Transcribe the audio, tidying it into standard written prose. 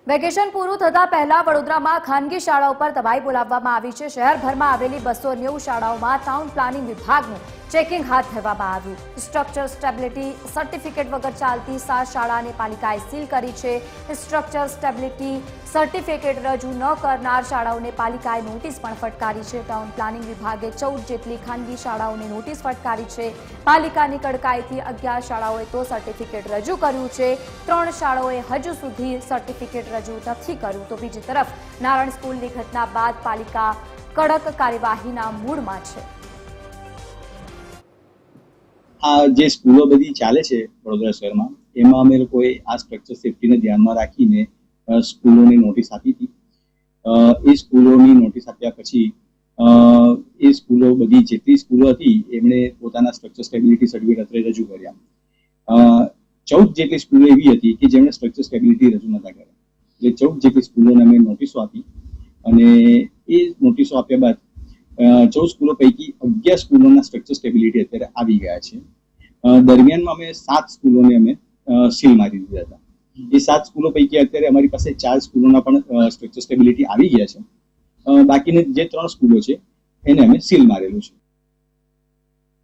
Vacation પૂરું થતા પહેલા વડોદરામાં ખાનગી શાળાઓ પર તબાહી બોલાવવામાં આવી છે। શહેરભરમાં આવેલી 290 શાળાઓમાં ટાઉન પ્લાનિંગ વિભાગનું ચેકિંગ હાથ ધરવામાં આવ્યું। સ્ટ્રક્ચર સ્ટેબિલિટી સર્ટિફિકેટ વગર ચાલતી 7 શાળાને પાલિકાએ સીલ કરી છે। સ્ટ્રક્ચર સ્ટેબિલિટી સર્ટિફિકેટ રજૂ ન કરનાર શાળાઓને પાલિકાએ નોટિસ પણ ફટકારી છે। ટાઉન પ્લાનિંગ વિભાગે 14 જેટલી ખાનગી શાળાઓને નોટિસ ફટકારી છે। પાલિકાની કડકાઈથી 11 શાળાઓએ તો સર્ટિફિકેટ રજૂ કર્યું છે, 3 શાળાઓએ હજુ સુધી સર્ટિફિકેટ રજૂ નથી કર્યું। તો બીજી તરફ નારાયણ સ્કૂલની ઘટના બાદ પાલિકા કડક કાર્યવાહીના મૂડમાં છે। આ જે સ્કૂલો બધી ચાલે છે વડોદરા શહેરમાં, એમાં અમે લોકોએ આ સ્ટ્રક્ચર સેફ્ટીને ધ્યાનમાં રાખીને સ્કૂલોને નોટિસ આપી હતી। એ સ્કૂલોની નોટિસ આપ્યા પછી એ સ્કૂલો બધી જેટલી સ્કૂલો હતી એમણે પોતાના સ્ટ્રક્ચર સ્ટેબિલિટી સર્ટિફિકેટ રજૂ કર્યા। 14 જેટલી સ્કૂલો એવી હતી કે જેમણે સ્ટ્રક્ચર સ્ટેબિલિટી રજૂ નતા કર્યા। એટલે 14 જેટલી સ્કૂલોને અમે નોટિસો આપી અને એ નોટિસો આપ્યા બાદ 14 સ્કૂલો પૈકી 11 સ્કૂલોના સ્ટ્રક્ચર સ્ટેબિલિટી અત્યારે આવી ગયા છે। દરમિયાનમાં અમે 7 સ્કૂલોને અમે સીલ મારી દીધા હતા। એ 7 સ્કૂલો પૈકી અત્યારે અમારી પાસે 4 સ્કૂલોના પણ સ્ટ્રક્ચર સ્ટેબિલિટી આવી ગયા છે। બાકીની જે 3 સ્કૂલો છે એને અમે સીલ મારેલું છે।